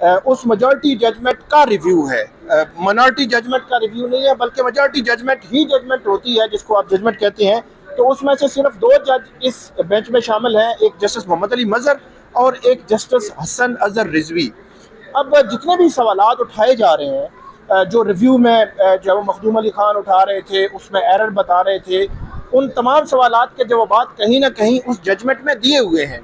اس majority judgment کا review ہے، minority judgment کا ریویو نہیں ہے، بلکہ میجورٹی ججمنٹ ہی ججمنٹ ہوتی ہے جس کو آپ ججمنٹ کہتے ہیں. تو اس میں سے صرف 2 جج اس بینچ میں شامل ہیں، ایک جسٹس محمد علی مظہر اور ایک جسٹس حسن اظہر رضوی. اب جتنے بھی سوالات اٹھائے جا رہے ہیں جو ریویو میں جو مخدوم علی خان اٹھا رہے تھے، اس میں ایرر بتا رہے تھے، ان تمام سوالات کے جوابات کہیں نہ کہیں اس ججمنٹ میں دیے ہوئے ہیں.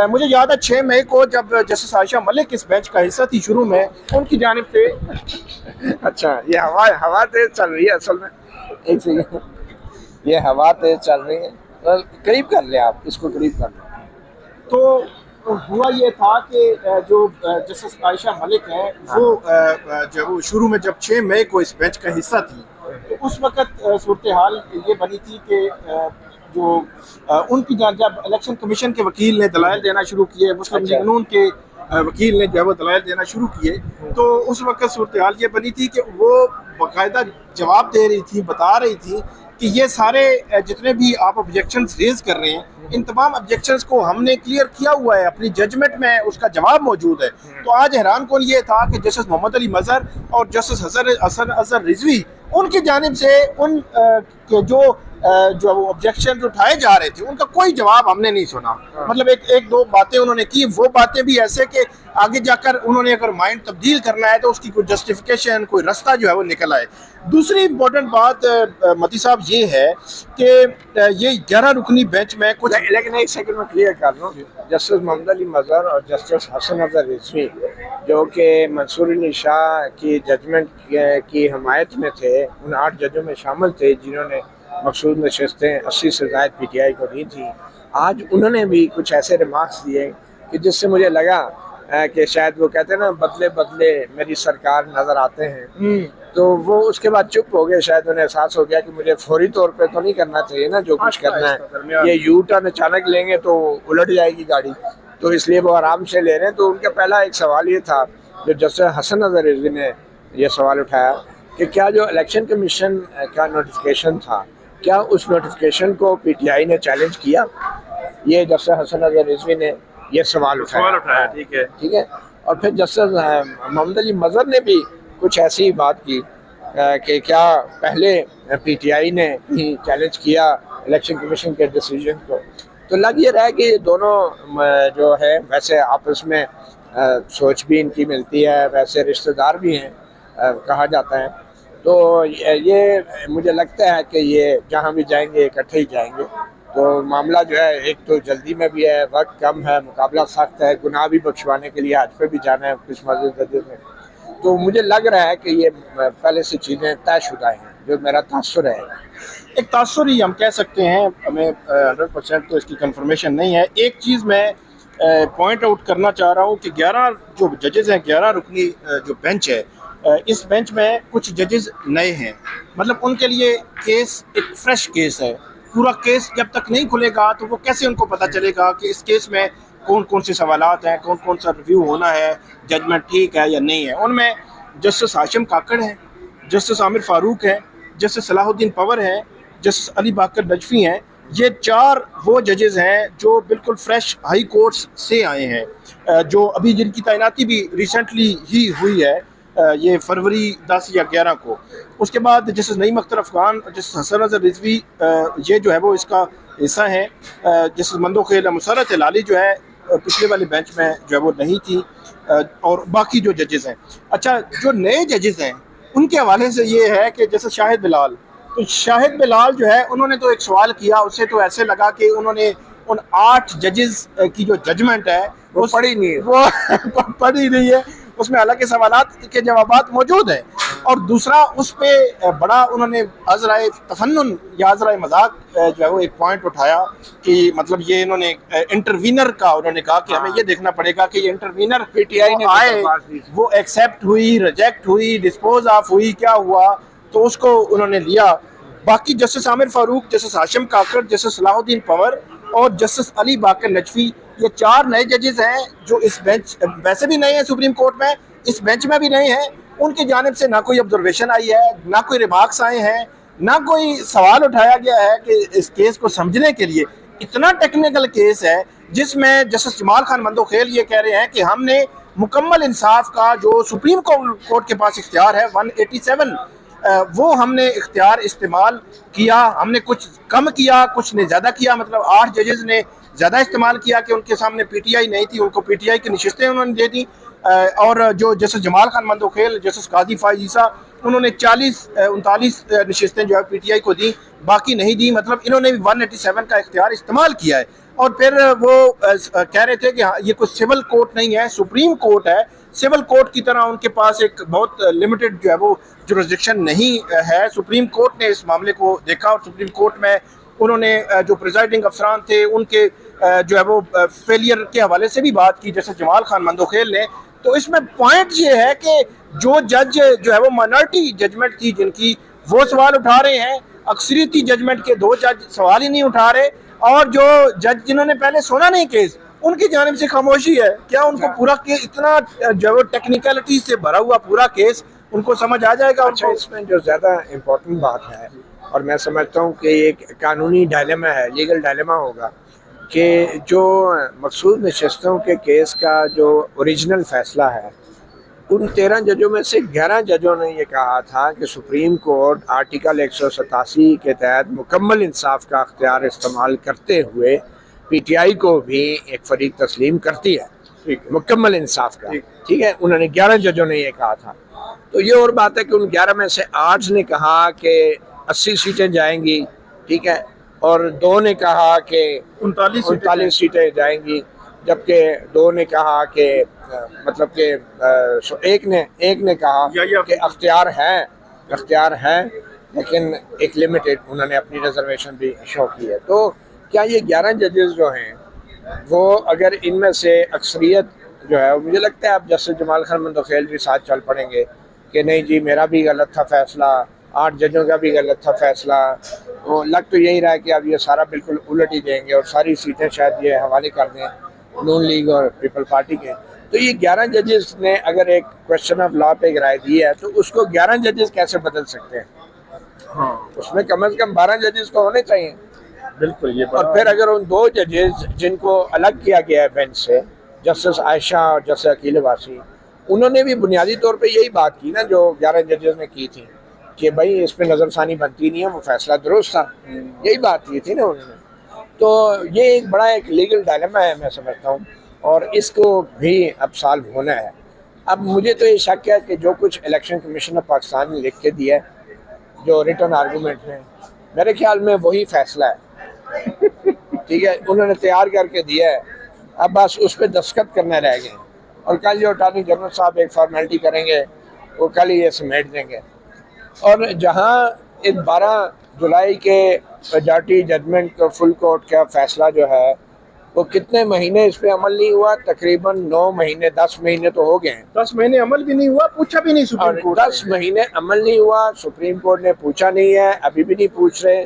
مجھے یاد ہے 6 مئی کو جب جسٹس عائشہ ملک اس بینچ کا حصہ تھی شروع میں، ان کی جانب سے اچھا یہ ہوا تیز چل رہی ہے اصل میں. ایک سیکنڈ، یہ ہوا تیز چل رہی ہے، قریب کر لیں آپ اس کو، قریب کر لیں. تو ہوا یہ تھا کہ جو جسٹس عائشہ ملک ہیں وہ جب شروع میں جب 6 مئی کو اس بینچ کا حصہ تھی تو اس وقت صورتحال یہ بنی تھی کہ جو ان کی جب الیکشن کمیشن کے وکیل نے دلائل دینا شروع کیے، مسلم لیگ نون کے وکیل نے جو ہے وہ دلائل دینا شروع کیے، تو اس وقت صورتحال یہ بنی تھی کہ وہ باقاعدہ جواب دے رہی تھی، بتا رہی تھی کہ یہ سارے جتنے بھی آپ آبجیکشنز ریز کر رہے ہیں، ان تمام آبجیکشنز کو ہم نے کلیئر کیا ہوا ہے، اپنی ججمنٹ میں اس کا جواب موجود ہے. تو آج حیران کن یہ تھا کہ جسٹس محمد علی مظہر اور جسٹس حسن اظہر رضوی ان کی جانب سے ان جو آبجیکشن اٹھائے جا رہے تھے ان کا کوئی جواب ہم نے نہیں سنا. مطلب ایک دو باتیں انہوں نے کی، وہ باتیں بھی ایسے کہ آگے جا کر انہوں نے اگر مائنڈ تبدیل کرنا ہے تو اس کی کوئی جسٹیفیکیشن، کوئی رستہ جو ہے وہ نکل آئے. دوسری امپورٹنٹ بات متی صاحب یہ ہے کہ یہ 11 رکنی بینچ میں کچھ، لیکن ایک سیکنڈ میں کلیئر کر لوں، جسٹس محمد علی مظہر اور جسٹس حسن اظہر رضوی جو کہ منصور علی شاہ کی ججمنٹ کی حمایت میں تھے، ان 8 ججوں میں شامل تھے جنہوں نے مقصود نشستیں 80 سے زائد پی ٹی آئی کو دی تھی. آج انہوں نے بھی کچھ ایسے ریمارکس دیے کہ جس سے مجھے لگا کہ شاید وہ کہتے ہیں نا بدلے بدلے میری سرکار نظر آتے ہیں، تو وہ اس کے بعد چپ ہو گئے. شاید انہیں احساس ہو گیا کہ مجھے فوری طور پہ تو نہیں کرنا چاہیے نا جو کچھ کرنا ہے، یہ یو ٹرن اچانک لیں گے تو الٹ جائے گی گاڑی، تو اس لیے وہ آرام سے لے رہے ہیں. تو ان کا پہلا ایک سوال یہ تھا جو جسٹس حسن اظہر رضوی نے یہ سوال اٹھایا کہ کیا جو الیکشن کمیشن کا نوٹیفیکیشن تھا، کیا اس نوٹیفیکیشن کو پی ٹی آئی نے چیلنج کیا؟ یہ جسٹس حسن اظہر رضوی نے یہ سوال اٹھایا. ٹھیک ہے. اور پھر جسٹس محمد علی مظہر نے بھی کچھ ایسی بات کی کہ کیا پہلے پی ٹی آئی نے بھی چیلنج کیا الیکشن کمیشن کے ڈیسیجن کو. تو لگ یہ رہا ہے کہ دونوں جو ہے ویسے آپس میں سوچ بھی ان کی ملتی ہے، ویسے رشتہ دار بھی ہیں کہا جاتا ہے. تو یہ مجھے لگتا ہے کہ یہ جہاں بھی جائیں گے اکٹھے ہی جائیں گے. تو معاملہ جو ہے ایک تو جلدی میں بھی ہے، وقت کم ہے، مقابلہ سخت ہے، گناہ بھی بخشوانے کے لیے حج پہ بھی جانا ہے کچھ مسجد میں. تو مجھے لگ رہا ہے کہ یہ پہلے سے چیزیں طے شدہ ہیں، جو میرا تاثر ہے. ایک تاثر ہی ہم کہہ سکتے ہیں، ہمیں 100% تو اس کی کنفرمیشن نہیں ہے. ایک چیز میں پوائنٹ آؤٹ کرنا چاہ رہا ہوں کہ 11 جو ججز ہیں، 11 رکنی جو بینچ ہے، اس بینچ میں کچھ ججز نئے ہیں. مطلب ان کے لیے کیس ایک فریش کیس ہے. پورا کیس جب تک نہیں کھلے گا تو وہ کیسے ان کو پتہ چلے گا کہ اس کیس میں کون کون سے سوالات ہیں، کون کون سا ریویو ہونا ہے، ججمنٹ ٹھیک ہے یا نہیں ہے. ان میں جسٹس ہاشم کاکڑ ہیں، جسٹس عامر فاروق ہیں، جسٹس صلاح الدین پور ہیں، جسٹس علی باقر نجفی ہیں. یہ 4 وہ ججز ہیں جو بالکل فریش ہائی کورٹس سے آئے ہیں، جو ابھی جن کی تعیناتی بھی ریسنٹلی ہی ہوئی ہے، یہ فروری 10 یا 11 کو. اس کے بعد جسٹس نعیم اختر افغان، جسٹس حسن اظہر رضوی یہ جو ہے وہ اس کا حصہ ہیں. جسٹس مندوخیل مسرت ہلالی جو ہے پچھلے والے بینچ میں جو ہے وہ نہیں تھی، اور باقی جو ججز ہیں. اچھا، جو نئے ججز ہیں ان کے حوالے سے یہ ہے کہ جیسے شاہد بلال، تو شاہد بلال جو ہے انہوں نے تو ایک سوال کیا، اسے تو ایسے لگا کہ انہوں نے ان 8 ججز کی جو ججمنٹ ہے وہ پڑھی نہیں ہے، وہ پڑھی نہیں ہے. اس میں حالانکہ سوالات کے جوابات موجود ہیں. اور دوسرا اس پہ بڑا انہوں نے عذرائے تفنن یا عذرائے مذاق جو ہے وہ ایک پوائنٹ اٹھایا کہ مطلب یہ انہوں نے انٹروینر کا انہوں نے کہا کہ ہمیں یہ دیکھنا پڑے گا کہ یہ انٹروینر پی ٹی آئی نے آئے، وہ ایکسیپٹ ہوئی، ریجیکٹ ہوئی، ڈسپوز آف ہوئی، کیا ہوا، تو اس کو انہوں نے لیا. باقی جسٹس عامر فاروق، جسٹس ہاشم کاکڑ، جسٹس صلاح الدین پور اور جسٹس علی باقر نجفی، یہ 4 نئے ججز ہیں جو اس بینچ ویسے بھی نئے ہیں سپریم کورٹ میں، اس بینچ میں بھی نئے ہیں. ان کی جانب سے نہ کوئی آبزرویشن آئی ہے، نہ کوئی ریمارکس آئے ہیں، نہ کوئی سوال اٹھایا گیا ہے کہ اس کیس کو سمجھنے کے لیے. اتنا ٹیکنیکل کیس ہے جس میں جسٹس جمال خان مندوخیل یہ کہہ رہے ہیں کہ ہم نے مکمل انصاف کا جو سپریم کورٹ کے پاس اختیار ہے 187 وہ ہم نے اختیار استعمال کیا. ہم نے کچھ کم کیا, کچھ نے زیادہ کیا. مطلب 8 ججز نے زیادہ استعمال کیا کہ ان کے سامنے پی ٹی آئی نہیں تھی, ان کو پی ٹی آئی کی نشستیں انہوں نے دے دی. اور جو جسٹس جمال خان مندوخیل, جسٹس قاضی فائز عیسیٰ, انہوں نے 39 نشستیں جو ہے پی ٹی آئی کو دی, باقی نہیں دی. مطلب انہوں نے بھی 187 کا اختیار استعمال کیا ہے. اور پھر وہ کہہ رہے تھے کہ یہ کوئی سول کورٹ نہیں ہے, سپریم کورٹ ہے. سول کورٹ کی طرح ان کے پاس ایک بہت لمیٹڈ جو ہے وہ جورسڈکشن نہیں ہے. سپریم کورٹ نے اس معاملے کو دیکھا اور سپریم کورٹ میں انہوں نے جو پریزائڈنگ افسران تھے ان کے جو ہے وہ فیلئر کے حوالے سے بھی بات کی, جیسے جمال خان مندوخیل نے. تو اس میں پوائنٹ یہ ہے کہ جو جج جو ہے وہ مائنارٹی ججمنٹ تھی جن کی, وہ سوال اٹھا رہے ہیں. اکثریتی ججمنٹ کے 2 جج سوال ہی نہیں اٹھا رہے, اور جو جج جنہوں نے پہلے سنا نہیں کیس, ان کی جانب سے خاموشی ہے. کیا ان کو پورا کیس اتنا جو ہے وہ ٹیکنیکلٹی سے بھرا ہوا پورا کیس ان کو سمجھ آ جائے گا؟ اچھا, اس میں جو زیادہ امپورٹنٹ بات ہے, اور میں سمجھتا ہوں کہ ایک قانونی ڈائلیما ہے, لیگل ڈائلیما ہوگا, کہ جو مقصود نشستوں کے کیس کا جو اوریجنل فیصلہ ہے, ان 13 ججوں میں سے 11 ججوں نے یہ کہا تھا کہ سپریم کورٹ آرٹیکل 187 کے تحت مکمل انصاف کا اختیار استعمال کرتے ہوئے پی ٹی آئی کو بھی ایک فریق تسلیم کرتی ہے مکمل انصاف کا. ٹھیک ہے, انہوں نے 11 ججوں نے یہ کہا تھا. تو یہ اور بات ہے کہ ان 11 میں سے 8 نے کہا کہ 80 سیٹیں جائیں گی, ٹھیک ہے, اور 2 نے کہا کہ 39 سیٹیں جائیں گی, جبکہ 2 نے کہا کہ مطلب کہ ایک نے کہا کہ اختیار ہے لیکن ایک لمیٹڈ, انہوں نے اپنی ریزرویشن بھی شو کی ہے. تو کیا یہ 11 ججز جو ہیں وہ اگر ان میں سے اکثریت جو ہے, مجھے لگتا ہے اب جسٹس جمال خان مندوخیل بھی ساتھ چل پڑیں گے کہ نہیں جی میرا بھی غلط تھا فیصلہ, 8 ججوں کا بھی غلط تھا فیصلہ. لگ تو یہی رہا ہے کہ اب یہ سارا بالکل الٹ ہی دیں گے اور ساری سیٹیں شاید یہ حوالے کر دیں نون لیگ اور پیپل پارٹی کے. تو یہ 11 ججز نے اگر ایک کوشچن آف لا پہ ایک رائے دی ہے تو اس کو 11 ججز کیسے بدل سکتے ہیں؟ اس میں کم از کم 12 ججز تو ہونے چاہیے. بالکل. یہ اور پھر اگر ان 2 ججز جن کو الگ کیا گیا ہے بینچ سے, جسٹس عائشہ اور جسٹس عقیل واسی, انہوں نے بھی بنیادی طور پہ یہی بات کی نا جو 11 ججز نے کی تھی کہ بھائی اس پہ نظر ثانی بنتی نہیں ہے, وہ فیصلہ درست تھا, یہی بات کی تھی نا انہوں نے. تو یہ ایک بڑا ایک لیگل ڈائلیما ہے میں سمجھتا ہوں, اور اس کو بھی اب سالو ہونا ہے. اب مجھے تو یہ شک ہے کہ جو کچھ الیکشن کمیشن آف پاکستان نے لکھ کے دیا ہے, جو ریٹن آرگومنٹ ہیں, میرے خیال میں وہی فیصلہ ہے. ٹھیک ہے, انہوں نے تیار کر کے دیا ہے, اب بس اس پہ دستخط کرنے رہ گئے, اور کل جو اٹارنی جنرل صاحب ایک فارمیلٹی کریں گے وہ کل ہی یہ سمیٹ دیں گے. اور جہاں 12 جولائی کے میجارٹی ججمنٹ کا فل کورٹ کا فیصلہ جو ہے وہ کتنے مہینے اس پہ عمل نہیں ہوا, تقریباً 9 مہینے 10 مہینے تو ہو گئے ہیں. 10 مہینے عمل بھی نہیں ہوا, پوچھا بھی نہیں سپریم کورٹ. 10 مہینے عمل نہیں ہوا, سپریم کورٹ نے پوچھا نہیں ہے, ابھی بھی نہیں پوچھ رہے,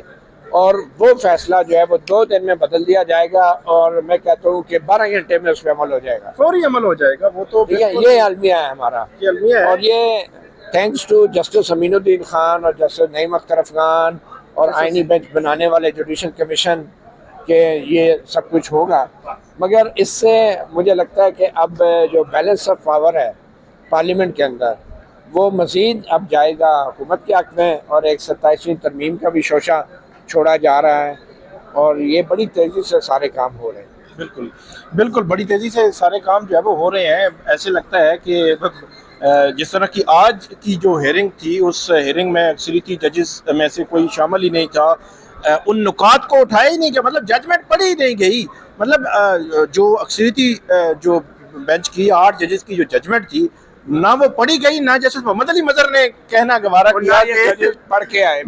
اور وہ فیصلہ جو ہے وہ 2 دن میں بدل دیا جائے گا, اور میں کہتا ہوں کہ 12 گھنٹے میں اس پہ عمل ہو جائے گا, فوری عمل ہو جائے گا. وہ تو ٹھیک ہے, یہ المیہ ہے ہمارا. اور یہ تھینکس ٹو جسٹس امین الدین خان اور جسٹس نعیم اختر افغان اور آئینی بینچ بنانے والے جوڈیشل کمیشن کہ یہ سب کچھ ہوگا. مگر اس سے مجھے لگتا ہے کہ اب جو بیلنس آف پاور ہے پارلیمنٹ کے اندر وہ مزید اب جائے گا حکومت کے حق میں, اور ایک 27ویں ترمیم کا بھی شوشہ چھوڑا جا رہا ہے, اور یہ بڑی تیزی سے سارے کام ہو رہے ہیں. بالکل بڑی تیزی سے سارے کام جو ہے وہ ہو رہے ہیں. ایسے لگتا ہے کہ جس طرح کی آج کی جو ہیئرنگ تھی, اس ہیئرنگ میں اکثریتی ججز میں سے کوئی شامل ہی نہیں تھا, ان نکات کو اٹھایا ہی نہیں گیا, مطلب ججمنٹ پڑھی ہی نہیں گئی. مطلب جو اکثریتی جو بینچ کی 8 ججز کی جو ججمنٹ تھی نہ وہ پڑھی گئی, نہ جسٹس محمد علی مظہر نے کہنا گوارا کیا کہ پڑھ کے آئے.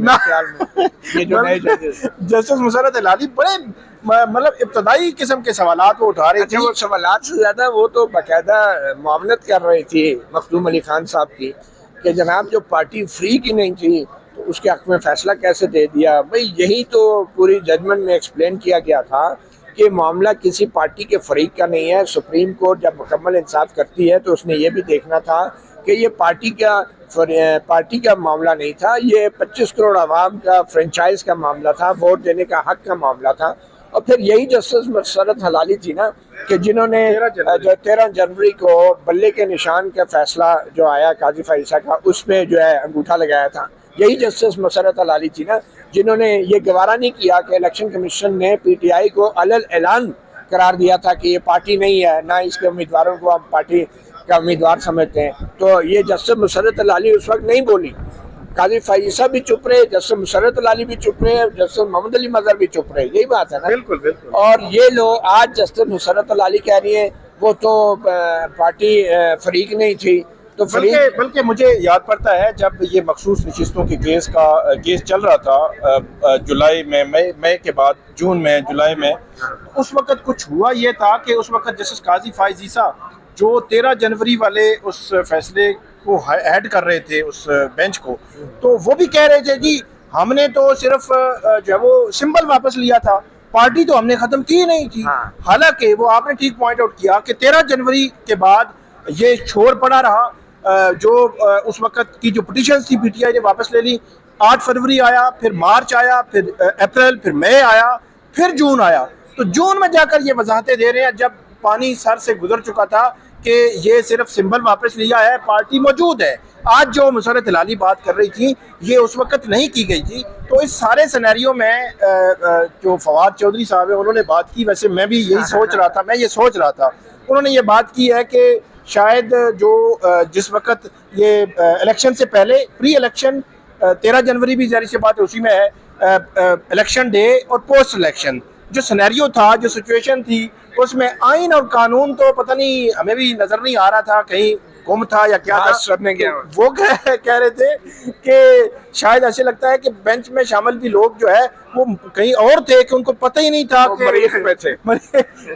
یہ جو نئے ججز جسٹس مسرت ہلالی بڑے مطلب ابتدائی قسم کے سوالات وہ اٹھا رہی تھی. وہ سوالات سے زیادہ وہ تو باقاعدہ معاونت کر رہی تھی مخدوم علی خان صاحب کی کہ جناب جو پارٹی فری کی نہیں تھی تو اس کے حق میں فیصلہ کیسے دے دیا. بھئی یہی تو پوری ججمنٹ میں ایکسپلین کیا گیا تھا کہ معاملہ کسی پارٹی کے فریق کا نہیں ہے. سپریم کورٹ جب مکمل انصاف کرتی ہے تو اس نے یہ بھی دیکھنا تھا کہ یہ پارٹی کا معاملہ نہیں تھا, یہ 25 کروڑ عوام کا فرنچائز کا معاملہ تھا, ووٹ دینے کا حق کا معاملہ تھا, اور پھر یہی جسٹس مسرت حلالی تھی نا کہ جنہوں نے 13 جنوری کو بلے کے نشان کا فیصلہ جو آیا قاضی فائزہ کا اس پہ جو ہے انگوٹھا لگایا تھا. یہی جسٹس مسرت حلالی تھی نا جنہوں نے یہ گوارا نہیں کیا کہ الیکشن کمیشن نے پی ٹی آئی کو علل اعلان قرار دیا تھا کہ یہ پارٹی نہیں ہے, نہ اس کے امیدواروں کو ہم پارٹی کا امیدوار سمجھتے ہیں. تو یہ جسٹس مسرت حلالی اس وقت نہیں بولی, قاضی فائزہ بھی چپ رہے, جسٹس مسرت حلالی بھی چپ رہے, جسٹس محمد علی مظہر بھی چپ رہے. یہی بات ہے نا. بالکل بالکل. اور یہ لوگ آج جسٹس مسرت حلالی کہہ رہی ہیں وہ تو پارٹی فریق نہیں تھی. تو بلکہ مجھے یاد پڑتا ہے جب یہ مخصوص نشستوں کے کیس چل رہا تھا جولائی میں, مئی کے بعد جون میں, جولائی میں, اس وقت کچھ ہوا یہ تھا کہ اس وقت جسٹس قاضی فائز عیسیٰ جو 13 جنوری والے اس فیصلے کو ہیڈ کر رہے تھے اس بینچ کو, تو وہ بھی کہہ رہے تھے جی ہم نے تو صرف جو ہے وہ سمبل واپس لیا تھا, پارٹی تو ہم نے ختم کی نہیں تھی. حالانکہ وہ آپ نے ٹھیک پوائنٹ آؤٹ کیا کہ 13 جنوری کے بعد یہ شور پڑا رہا, جو اس وقت کی جو پٹیشنز تھی پی ٹی آئی نے واپس لے لی. 8 فروری آیا, پھر مارچ آیا, پھر اپریل, پھر مئی آیا, پھر جون آیا. تو جون میں جا کر یہ وضاحتیں دے رہے ہیں جب پانی سر سے گزر چکا تھا کہ یہ صرف سمبل واپس لیا ہے, پارٹی موجود ہے. آج جو مسرت حلالی بات کر رہی تھی یہ اس وقت نہیں کی گئی تھی. تو اس سارے سینیریو میں جو فواد چودھری صاحب ہیں انہوں نے بات کی, ویسے میں بھی یہی سوچ رہا تھا, انہوں نے یہ بات کی ہے کہ شاید جو جس وقت یہ الیکشن سے پہلے پری الیکشن 13 جنوری بھی ظاہر سی بات ہے اسی میں ہے, الیکشن ڈے اور پوسٹ الیکشن جو سینیریو تھا, جو سچویشن تھی, اس میں آئین اور قانون تو پتہ نہیں ہمیں بھی نظر نہیں آ رہا تھا, کہیں گم تھا یا کیا تھا. وہ کہہ رہے تھے کہ شاید ایسے لگتا ہے کہ بینچ میں شامل بھی لوگ جو ہے وہ کہیں اور تھے کہ ان کو پتہ ہی نہیں تھا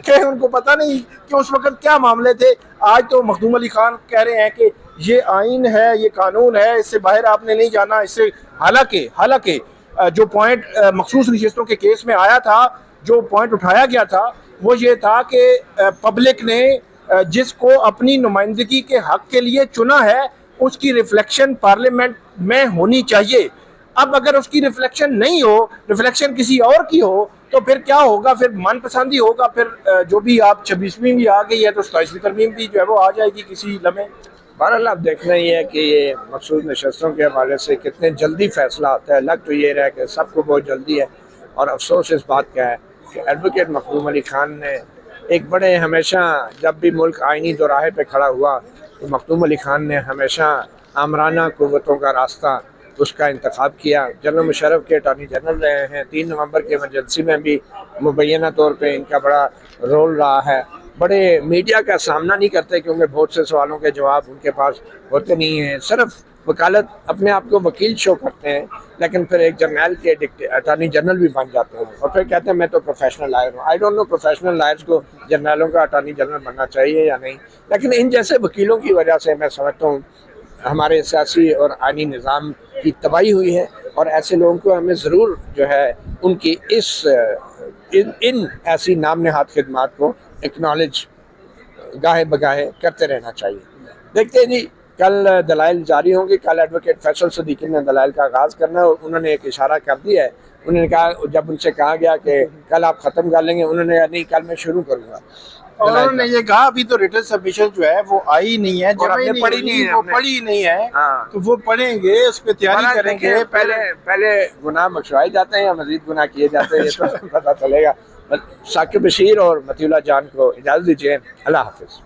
کہ ان کو پتہ نہیں کہ اس وقت کیا معاملے تھے. آج تو مخدوم علی خان کہہ رہے ہیں کہ یہ آئین ہے, یہ قانون ہے, اس سے باہر آپ نے نہیں جانا. اس سے حالانکہ جو پوائنٹ مخصوص نشستوں کے کیس میں آیا تھا, جو پوائنٹ اٹھایا گیا تھا وہ یہ تھا کہ پبلک نے جس کو اپنی نمائندگی کے حق کے لیے چنا ہے اس کی ریفلیکشن پارلیمنٹ میں ہونی چاہیے. اب اگر اس کی ریفلیکشن نہیں ہو, ریفلیکشن کسی اور کی ہو, تو پھر کیا ہوگا, پھر من پسندی ہوگا. پھر جو بھی آپ 26ویں بھی آ گئی ہے تو 27ویں ترمیم بھی جو ہے وہ آ جائے گی کسی لمحے. بہرحال اب دیکھنا یہ ہے کہ یہ مخصوص نشستوں کے حوالے سے کتنے جلدی فیصلہ آتا ہے. لگ تو یہ رہا کہ سب کو بہت جلدی ہے, اور افسوس اس بات کا ہے کہ ایڈوکیٹ مخدوم علی خان نے ایک بڑے ہمیشہ جب بھی ملک آئینی دوراہے پہ کھڑا ہوا تو مخدوم علی خان نے ہمیشہ آمرانہ قوتوں کا راستہ اس کا انتخاب کیا. جنرل مشرف کے اٹارنی جنرل رہے ہیں, 3 نومبر کی ایمرجنسی میں بھی مبینہ طور پہ ان کا بڑا رول رہا ہے. بڑے میڈیا کا سامنا نہیں کرتے کیونکہ بہت سے سوالوں کے جواب ان کے پاس ہوتے نہیں ہیں. صرف وکالت اپنے آپ کو وکیل شو کرتے ہیں, لیکن پھر ایک جرنیل کے اٹارنی جنرل بھی بن جاتے ہیں اور پھر کہتے ہیں میں تو پروفیشنل لائر ہوں. I don't know professional lawyers کو جرنیلوں کا اٹارنی جنرل بننا چاہیے یا نہیں, لیکن ان جیسے وکیلوں کی وجہ سے میں سمجھتا ہوں ہمارے سیاسی اور آئینی نظام کی تباہی ہوئی ہے. اور ایسے لوگوں کو ہمیں ضرور جو ہے ان کی ان ایسی نام نہاد خدمات کو اکنالج گاہے بگاہے کرتے رہنا چاہیے. دیکھتے ہیں جی کل دلائل جاری ہوں گے. کل ایڈوکیٹ فیصل صدیقی نے دلائل کا آغاز کرنا ہے. انہوں نے ایک اشارہ کر دیا ہے, انہوں نے کہا جب ان سے کہا گیا کہ کل آپ ختم کر لیں گے, انہوں نے کہا نہیں کل میں شروع کروں گا. اور انہوں نے یہ کہا ابھی تو ریٹن سبمیشن جو ہے وہ آئی نہیں ہے, جب آپ نے پڑھی نہیں ہے تو وہ پڑھیں گے, اس پہ تیاری کریں گے. پہلے گناہ بخشوائے جاتے ہیں یا مزید گناہ کیے جاتے ہیں یہ تو پتہ چلے گا. ثاقب بشیر اور مطیع اللہ جان کو اجازت دیجیے. اللہ حافظ.